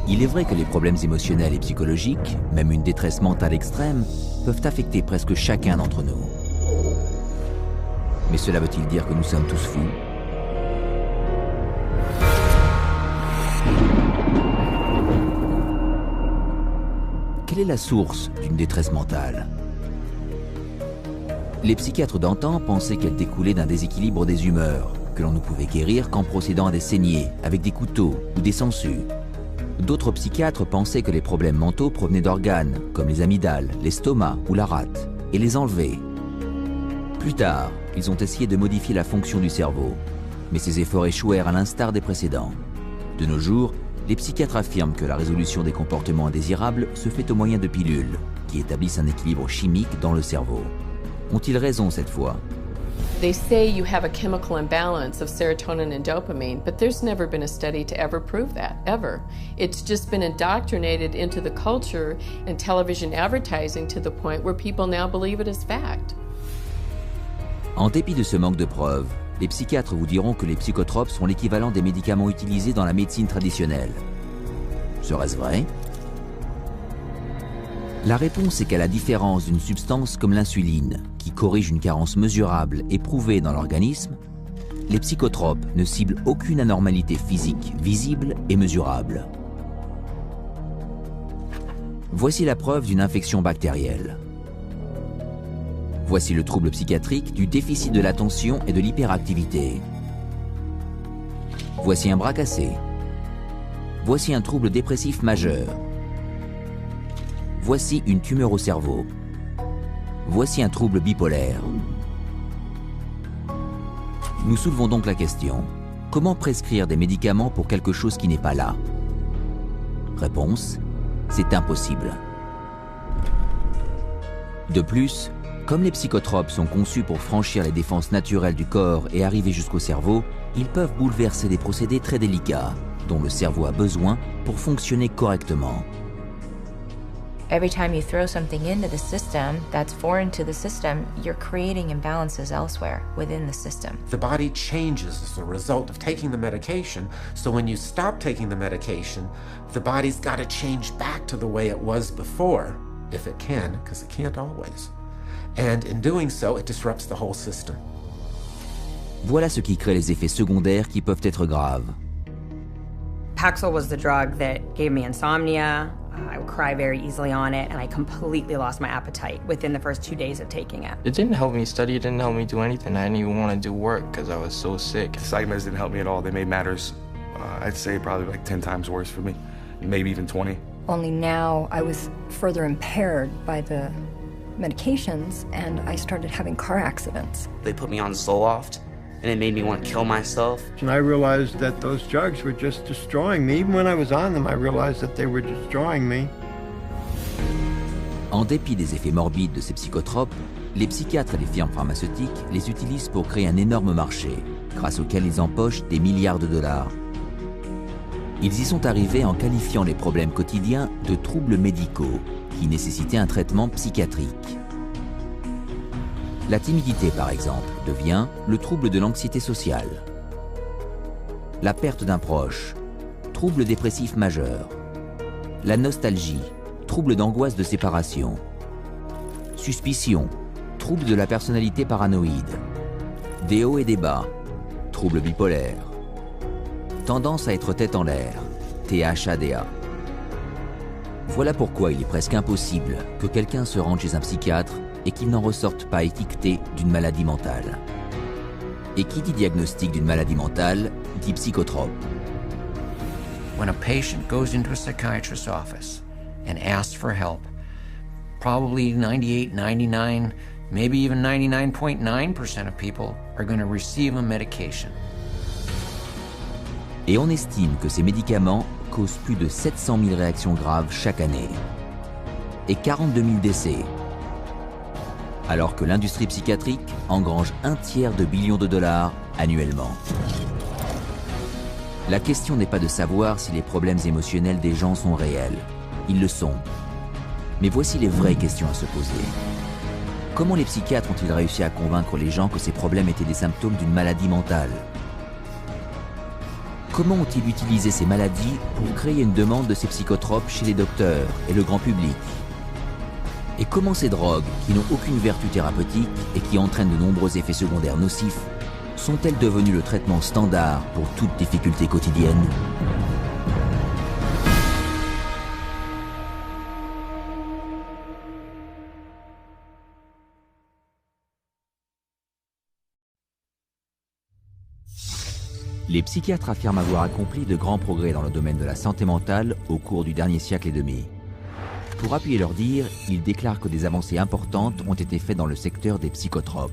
Il est vrai que les problèmes émotionnels et psychologiques, même une détresse mentale extrême, peuvent affecter presque chacun d'entre nous. Mais cela veut-il dire que nous sommes tous fous? Quelle est la source d'une détresse mentale? Les psychiatres d'antan pensaient qu'elle découlait d'un déséquilibre des humeurs, que l'on ne pouvait guérir qu'en procédant à des saignées, avec des couteaux ou des sangsues. D'autres psychiatres pensaient que les problèmes mentaux provenaient d'organes, comme les amygdales, l'estomac ou la rate, et les enlever. Plus tard, ils ont essayé de modifier la fonction du cerveau, mais ces efforts échouèrent à l'instar des précédents. De nos jours, les psychiatres affirment que la résolution des comportements indésirables se fait au moyen de pilules, qui établissent un équilibre chimique dans le cerveau. Ont-ils raison cette fois? They say you have a chemical imbalance of serotonin and dopamine, but there's never been a study to ever prove that, ever. It's just been indoctrinated into the culture and television advertising to the point where people now believe it as fact. En dépit de ce manque de preuves, les psychiatres vous diront que les psychotropes sont l'équivalent des médicaments utilisés dans la médecine traditionnelle. Serait-ce vrai? La réponse est qu'à la différence d'une substance comme l'insuline, qui corrige une carence mesurable et prouvée dans l'organisme, les psychotropes ne ciblent aucune anormalité physique visible et mesurable. Voici la preuve d'une infection bactérielle. Voici le trouble psychiatrique du déficit de l'attention et de l'hyperactivité. Voici un bras cassé. Voici un trouble dépressif majeur. Voici une tumeur au cerveau. Voici un trouble bipolaire. Nous soulevons donc la question: comment prescrire des médicaments pour quelque chose qui n'est pas là? Réponse: c'est impossible. De plus, comme les psychotropes sont conçus pour franchir les défenses naturelles du corps et arriver jusqu'au cerveau, ils peuvent bouleverser des procédés très délicats, dont le cerveau a besoin pour fonctionner correctement. Every time you throw something into the system that's foreign to the system, you're creating imbalances elsewhere within the system. The body changes as a result of taking the medication, so when you stop taking the medication, the body's got to change back to the way it was before, if it can, because it can't always. And in doing so, it disrupts the whole system. Voilà ce qui crée les effets secondaires qui peuvent être graves. Paxil was the drug that gave me insomnia. I would cry very easily on it, and I completely lost my appetite within the first 2 days of taking it. It didn't help me study, it didn't help me do anything. I didn't even want to do work because I was so sick. The psych meds didn't help me at all. They made matters, I'd say probably like 10 times worse for me, maybe even 20. Only now I was further impaired by the medications, and I started having car accidents. They put me on Zoloft, and it made me want to kill myself. And I realized that those drugs were just destroying me. Even when I was on them, I realized that they were destroying me. En dépit des effets morbides de ces psychotropes, les psychiatres et les firmes pharmaceutiques les utilisent pour créer un énorme marché, grâce auquel ils empochent des milliards de dollars. Ils y sont arrivés en qualifiant les problèmes quotidiens de troubles médicaux qui nécessitaient un traitement psychiatrique. La timidité, par exemple, devient le trouble de l'anxiété sociale. La perte d'un proche, trouble dépressif majeur. La nostalgie, trouble d'angoisse de séparation. Suspicion, trouble de la personnalité paranoïde. Des hauts et des bas, trouble bipolaire. Tendance à être tête en l'air, THADA. Voilà pourquoi il est presque impossible que quelqu'un se rende chez un psychiatre et qu'il n'en ressorte pas étiqueté d'une maladie mentale. Et qui dit diagnostic d'une maladie mentale, dit psychotrope. When a patient goes into a psychiatrist's office and asks for help, probably 98, 99, maybe even 99.9% of people are going to receive a medication. Et on estime que ces médicaments causent plus de 700 000 réactions graves chaque année. Et 42 000 décès. Alors que l'industrie psychiatrique engrange 1/3 billion de dollars annuellement. La question n'est pas de savoir si les problèmes émotionnels des gens sont réels. Ils le sont. Mais voici les vraies questions à se poser. Comment les psychiatres ont-ils réussi à convaincre les gens que ces problèmes étaient des symptômes d'une maladie mentale? Comment ont-ils utilisé ces maladies pour créer une demande de ces psychotropes chez les docteurs et le grand public? Et comment ces drogues, qui n'ont aucune vertu thérapeutique et qui entraînent de nombreux effets secondaires nocifs, sont-elles devenues le traitement standard pour toute difficulté quotidienne? Les psychiatres affirment avoir accompli de grands progrès dans le domaine de la santé mentale au cours du dernier siècle et demi. Pour appuyer leur dire, ils déclarent que des avancées importantes ont été faites dans le secteur des psychotropes.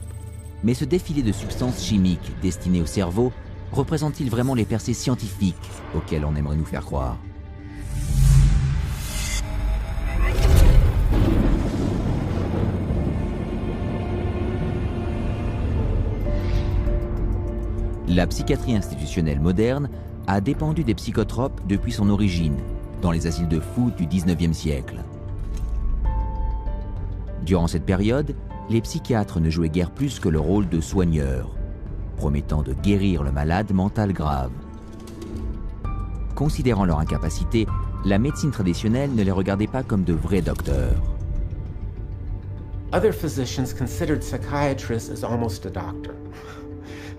Mais ce défilé de substances chimiques destinées au cerveau représente-t-il vraiment les percées scientifiques auxquelles on aimerait nous faire croire? La psychiatrie institutionnelle moderne a dépendu des psychotropes depuis son origine, dans les asiles de fous du XIXe siècle. Durant cette période, les psychiatres ne jouaient guère plus que le rôle de soigneurs, promettant de guérir le malade mental grave. Considérant leur incapacité, la médecine traditionnelle ne les regardait pas comme de vrais docteurs. Other physicians considered psychiatrists as almost a doctor.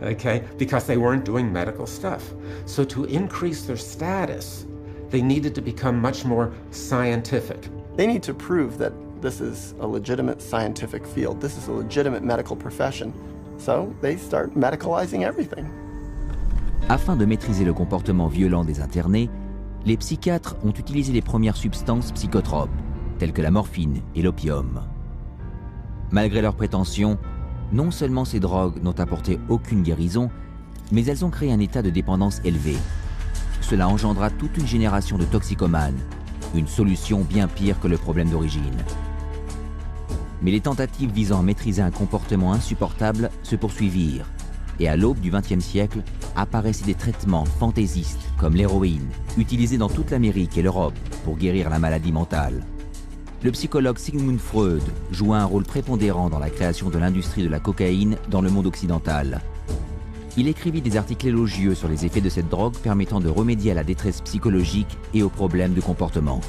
Okay, because they weren't doing medical stuff. So to increase their status, they needed to become much more scientific. They need to prove that this is a legitimate scientific field. This is a legitimate medical profession. So they start medicalizing everything. Afin de maîtriser le comportement violent des internés, les psychiatres ont utilisé les premières substances psychotropes, telles que la morphine et l'opium. Malgré leurs prétentions, non seulement ces drogues n'ont apporté aucune guérison, mais elles ont créé un état de dépendance élevé. Cela engendra toute une génération de toxicomanes, une solution bien pire que le problème d'origine. Mais les tentatives visant à maîtriser un comportement insupportable se poursuivirent, et à l'aube du XXe siècle, apparaissaient des traitements fantaisistes comme l'héroïne, utilisés dans toute l'Amérique et l'Europe pour guérir la maladie mentale. Le psychologue Sigmund Freud joua un rôle prépondérant dans la création de l'industrie de la cocaïne dans le monde occidental. Il écrivit des articles élogieux sur les effets de cette drogue permettant de remédier à la détresse psychologique et aux problèmes de comportement.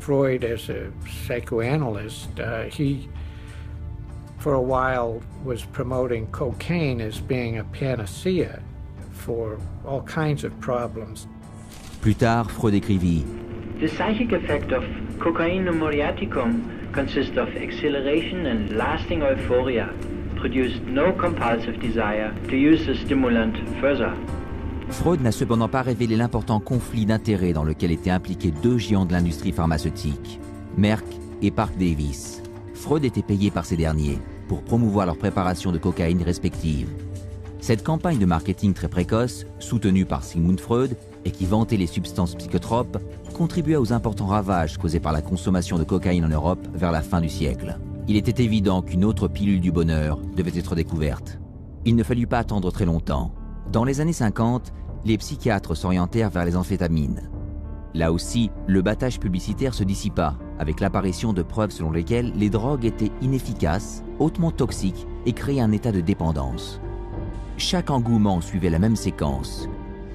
Freud, as a psychoanalyst, he, for a while, was promoting cocaine as being a panacea for all kinds of problems. Plus tard, Freud écrivit: The psychic effect of cocaine muriaticum consists of exhilaration and lasting euphoria, produced no compulsive desire to use the stimulant further. Freud n'a cependant pas révélé l'important conflit d'intérêts dans lequel étaient impliqués deux géants de l'industrie pharmaceutique, Merck et Parke Davis. Freud était payé par ces derniers pour promouvoir leur préparation de cocaïne respective. Cette campagne de marketing très précoce, soutenue par Sigmund Freud et qui vantait les substances psychotropes, contribua aux importants ravages causés par la consommation de cocaïne en Europe vers la fin du siècle. Il était évident qu'une autre pilule du bonheur devait être découverte. Il ne fallut pas attendre très longtemps. Dans les années 50, les psychiatres s'orientèrent vers les amphétamines. Là aussi, le battage publicitaire se dissipa, avec l'apparition de preuves selon lesquelles les drogues étaient inefficaces, hautement toxiques et créaient un état de dépendance. Chaque engouement suivait la même séquence.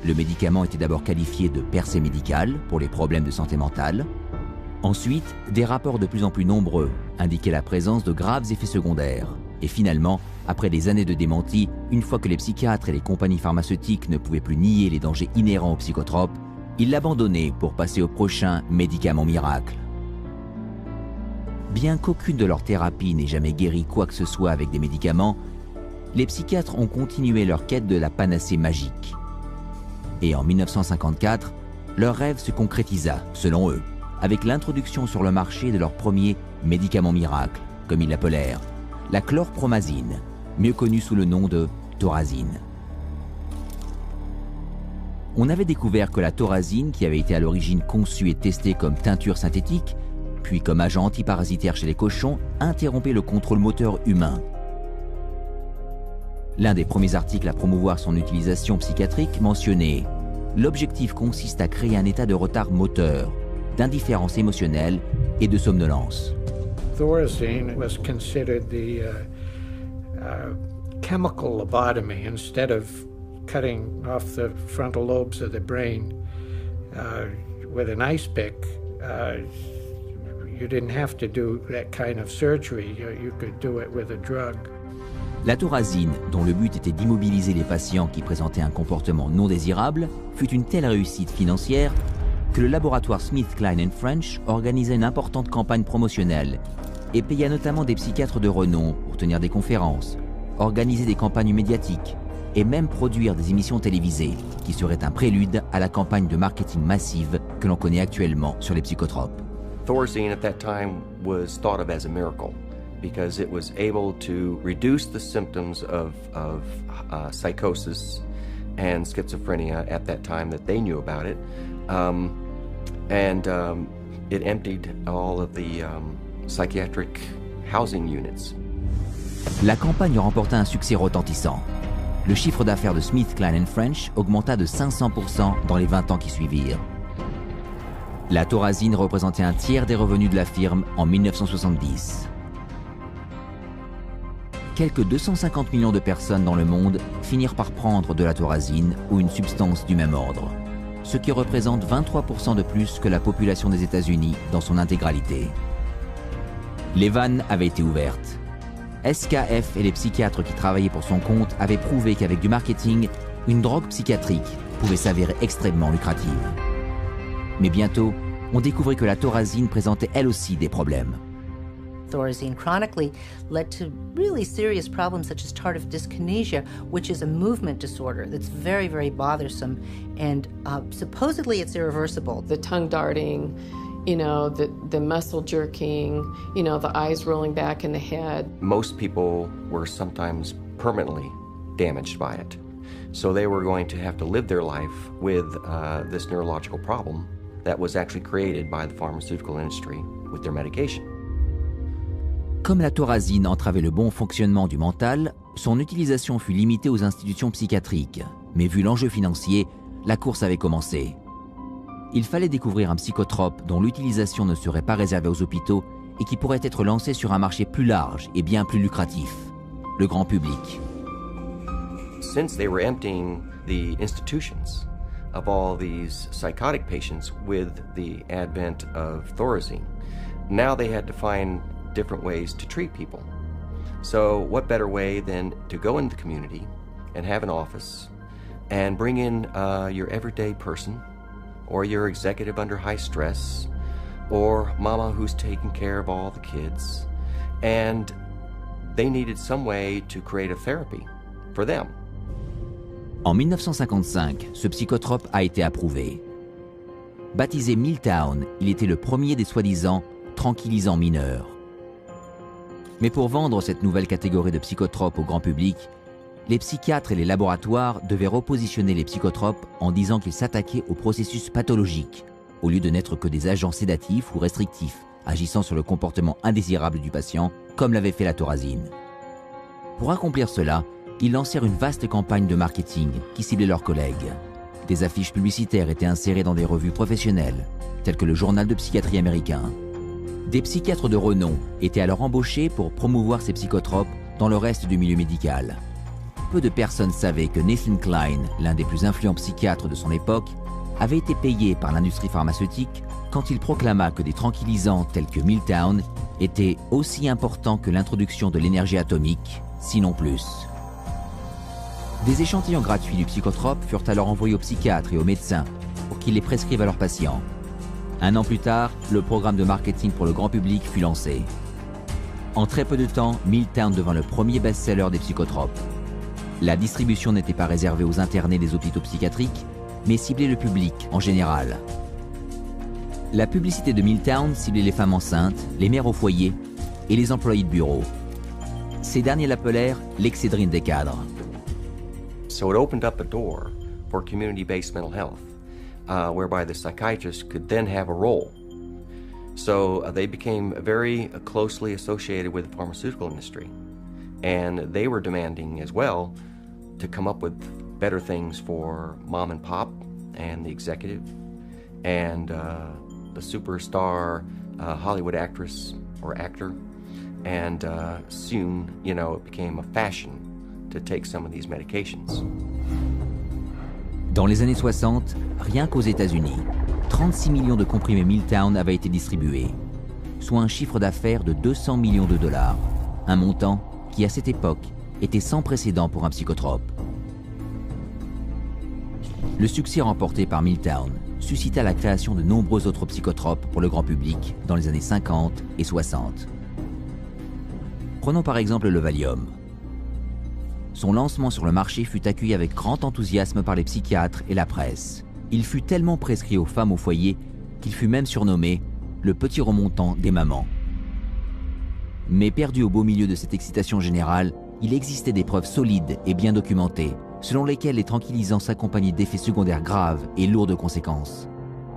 Le médicament était d'abord qualifié de percée médicale pour les problèmes de santé mentale. Ensuite, des rapports de plus en plus nombreux indiquaient la présence de graves effets secondaires. Et finalement, après des années de démenti, une fois que les psychiatres et les compagnies pharmaceutiques ne pouvaient plus nier les dangers inhérents aux psychotropes, ils l'abandonnaient pour passer au prochain médicament miracle. Bien qu'aucune de leurs thérapies n'ait jamais guéri quoi que ce soit avec des médicaments, les psychiatres ont continué leur quête de la panacée magique. Et en 1954, leur rêve se concrétisa, selon eux, avec l'introduction sur le marché de leur premier médicament miracle, comme ils l'appelèrent, la chlorpromazine, mieux connue sous le nom de thorazine. On avait découvert que la thorazine, qui avait été à l'origine conçue et testée comme teinture synthétique, puis comme agent antiparasitaire chez les cochons, interrompait le contrôle moteur humain. L'un des premiers articles à promouvoir son utilisation psychiatrique mentionnait « L'objectif consiste à créer un état de retard moteur, d'indifférence émotionnelle et de somnolence. » Thorazine was considered the chemical lobotomy instead of cutting off the frontal lobes of the brain with an ice pick, you didn't have to do that kind of surgery. You could do it with a drug. L'atorazine, dont le but était d'immobiliser les patients qui présentaient un comportement non désirable, fut une telle réussite financière que le laboratoire SmithKline & French organisait une importante campagne promotionnelle et paya notamment des psychiatres de renom pour tenir des conférences, organiser des campagnes médiatiques et même produire des émissions télévisées qui seraient un prélude à la campagne de marketing massive que l'on connaît actuellement sur les psychotropes. Thorazine at that time was thought of as a miracle because it was able to reduce the symptoms of psychosis and schizophrenia at that time that they knew about it. It emptied all of the psychiatric housing units. La campagne remporta un succès retentissant. Le chiffre d'affaires de SmithKline & French augmenta de 500% dans les 20 ans qui suivirent. La thorazine représentait un tiers des revenus de la firme en 1970. Quelques 250 millions de personnes dans le monde finirent par prendre de la thorazine ou une substance du même ordre, ce qui représente 23% de plus que la population des États-Unis dans son intégralité. Les vannes avaient été ouvertes. SKF et les psychiatres qui travaillaient pour son compte avaient prouvé qu'avec du marketing, une drogue psychiatrique pouvait s'avérer extrêmement lucrative. Mais bientôt, on découvrit que la thorazine présentait elle aussi des problèmes. Thorazine chronically led to really serious problems such as tardive dyskinesia, which is a movement disorder that's very, very bothersome, and supposedly it's irreversible. The tongue darting, you know, the muscle jerking, you know, the eyes rolling back in the head. Most people were sometimes permanently damaged by it. So they were going to have to live their life with this neurological problem that was actually created by the pharmaceutical industry with their medication. Comme la thorazine entravait le bon fonctionnement du mental, son utilisation fut limitée aux institutions psychiatriques. Mais vu l'enjeu financier, la course avait commencé. Il fallait découvrir un psychotrope dont l'utilisation ne serait pas réservée aux hôpitaux et qui pourrait être lancé sur un marché plus large et bien plus lucratif, le grand public. Since they were emptying the institutions of all these psychotic patients with the advent of thorazine, now they had to find different ways to treat people. So what better way than to go into the community and have an office and bring in your everyday person or your executive under high stress or mama who's taking care of all the kids, and they needed some way to create a therapy for them. En 1955, ce psychotrope a été approuvé. Baptisé Milltown, il était le premier des soi-disant tranquillisants mineurs. Mais pour vendre cette nouvelle catégorie de psychotropes au grand public, les psychiatres et les laboratoires devaient repositionner les psychotropes en disant qu'ils s'attaquaient au processus pathologique, au lieu de n'être que des agents sédatifs ou restrictifs, agissant sur le comportement indésirable du patient, comme l'avait fait la thorazine. Pour accomplir cela, ils lancèrent une vaste campagne de marketing qui ciblait leurs collègues. Des affiches publicitaires étaient insérées dans des revues professionnelles, telles que le Journal de psychiatrie américain. Des psychiatres de renom étaient alors embauchés pour promouvoir ces psychotropes dans le reste du milieu médical. Peu de personnes savaient que Nathan Kline, l'un des plus influents psychiatres de son époque, avait été payé par l'industrie pharmaceutique quand il proclama que des tranquillisants tels que Milltown étaient aussi importants que l'introduction de l'énergie atomique, sinon plus. Des échantillons gratuits du psychotrope furent alors envoyés aux psychiatres et aux médecins pour qu'ils les prescrivent à leurs patients. Un an plus tard, le programme de marketing pour le grand public fut lancé. En très peu de temps, Milltown devint le premier best-seller des psychotropes. La distribution n'était pas réservée aux internés des hôpitaux psychiatriques, mais ciblait le public en général. La publicité de Milltown ciblait les femmes enceintes, les mères au foyer et les employés de bureau. Ces derniers l'appelèrent l'excédrine des cadres. So it opened up a door for community-based mental health, whereby the psychiatrist could then have a role. So they became very closely associated with the pharmaceutical industry, and they were demanding as well to come up with better things for mom and pop and the executive and the superstar Hollywood actress or actor, and soon, you know, it became a fashion to take some of these medications. Dans les années 60, rien qu'aux États-Unis, 36 millions de comprimés Miltown avaient été distribués, soit un chiffre d'affaires de 200 millions de dollars, un montant qui, à cette époque, était sans précédent pour un psychotrope. Le succès remporté par Miltown suscita la création de nombreux autres psychotropes pour le grand public dans les années 50 et 60. Prenons par exemple le Valium. Son lancement sur le marché fut accueilli avec grand enthousiasme par les psychiatres et la presse. Il fut tellement prescrit aux femmes au foyer qu'il fut même surnommé le petit remontant des mamans. Mais perdu au beau milieu de cette excitation générale, il existait des preuves solides et bien documentées, selon lesquelles les tranquillisants s'accompagnaient d'effets secondaires graves et lourds de conséquences.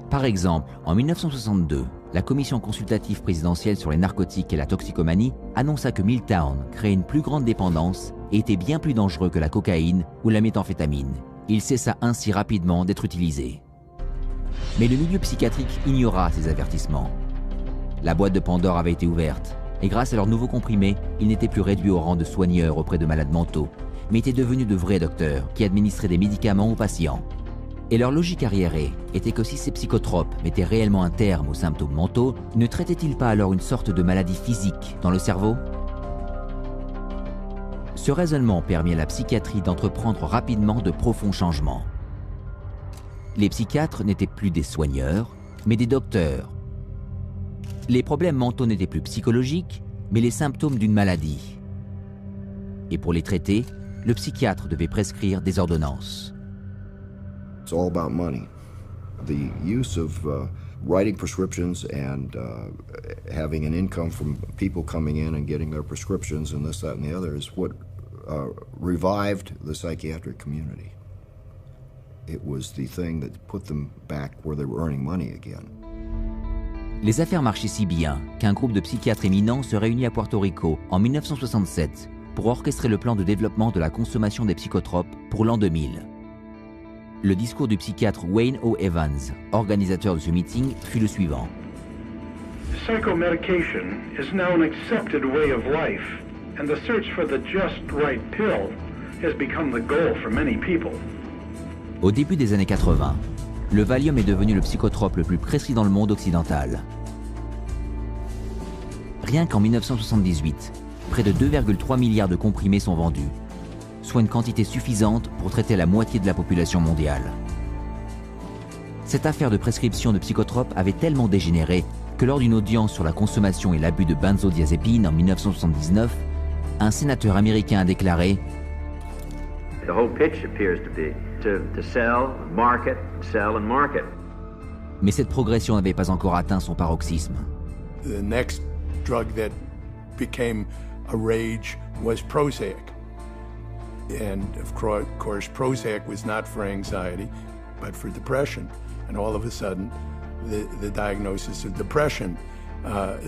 Par exemple, en 1962, la commission consultative présidentielle sur les narcotiques et la toxicomanie annonça que Miltown créait une plus grande dépendance et était bien plus dangereux que la cocaïne ou la méthamphétamine. Il cessa ainsi rapidement d'être utilisé. Mais le milieu psychiatrique ignora ces avertissements. La boîte de Pandore avait été ouverte, et grâce à leurs nouveaux comprimés, ils n'étaient plus réduits au rang de soigneurs auprès de malades mentaux, mais étaient devenus de vrais docteurs qui administraient des médicaments aux patients. Et leur logique arriérée était que si ces psychotropes mettaient réellement un terme aux symptômes mentaux, ne traitaient-ils pas alors une sorte de maladie physique dans le cerveau? Ce raisonnement permit à la psychiatrie d'entreprendre rapidement de profonds changements. Les psychiatres n'étaient plus des soigneurs, mais des docteurs. Les problèmes mentaux n'étaient plus psychologiques, mais les symptômes d'une maladie. Et pour les traiter, le psychiatre devait prescrire des ordonnances. It's all about money. The use of writing prescriptions and having an income from people coming in and getting their prescriptions and this, that, and the other is what revived the psychiatric community. It was the thing that put them back where they were earning money again. Les affaires marchaient si bien qu'un groupe de psychiatres éminents se réunit à Puerto Rico en 1967 pour orchestrer le plan de développement de la consommation des psychotropes pour l'an 2000. Le discours du psychiatre Wayne O. Evans, organisateur de ce meeting, fut le suivant. Psychomedication is now an accepted way of life, and the search for the just right pill has become the goal for many people. Au début des années 80, le Valium est devenu le psychotrope le plus prescrit dans le monde occidental. Rien qu'en 1978, près de 2,3 milliards de comprimés sont vendus, soit une quantité suffisante pour traiter la moitié de la population mondiale. Cette affaire de prescription de psychotropes avait tellement dégénéré que lors d'une audience sur la consommation et l'abus de benzodiazépines en 1979, un sénateur américain a déclaré The whole pitch appears to be to sell, market, sell and market. Mais cette progression n'avait pas encore atteint son paroxysme. The next drug that became a rage was Prozac. And of course, Prozac was not for anxiety, but for depression. And all of a sudden, the diagnosis of depression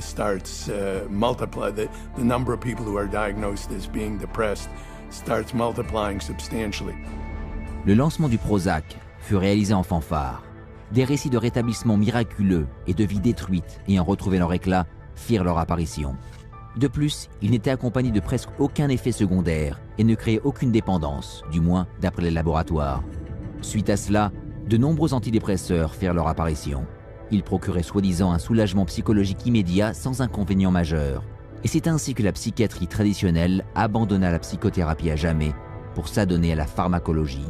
starts multiply. The number of people who are diagnosed as being depressed starts multiplying substantially. Le lancement du Prozac fut réalisé en fanfare. Des récits de rétablissement miraculeux et de vies détruites ayant retrouvé leur éclat firent leur apparition. De plus, il n'était accompagné de presque aucun effet secondaire et ne créait aucune dépendance, du moins d'après les laboratoires. Suite à cela, de nombreux antidépresseurs firent leur apparition. Ils procuraient soi-disant un soulagement psychologique immédiat sans inconvénient majeur. Et c'est ainsi que la psychiatrie traditionnelle abandonna la psychothérapie à jamais pour s'adonner à la pharmacologie.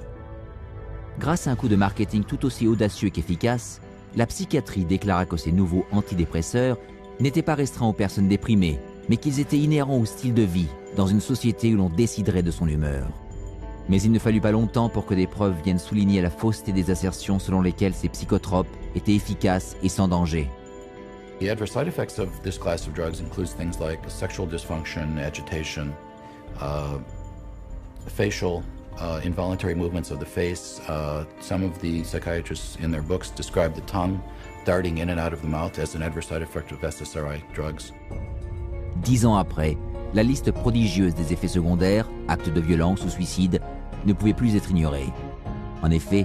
Grâce à un coup de marketing tout aussi audacieux qu'efficace, la psychiatrie déclara que ces nouveaux antidépresseurs n'étaient pas restreints aux personnes déprimées, mais qu'ils étaient inhérents au style de vie dans une société où l'on déciderait de son humeur. Mais il ne fallut pas longtemps pour que des preuves viennent souligner la fausseté des assertions selon lesquelles ces psychotropes étaient efficaces et sans danger. The adverse side effects of this class of drugs includes things like sexual dysfunction, agitation, facial involuntary movements of the face. Some of the psychiatrists in their books describe the tongue darting in and out of the mouth as an adverse side effect of SSRI drugs. 10 ans après, la liste prodigieuse des effets secondaires, actes de violence ou suicide, ne pouvait plus être ignorée. En effet,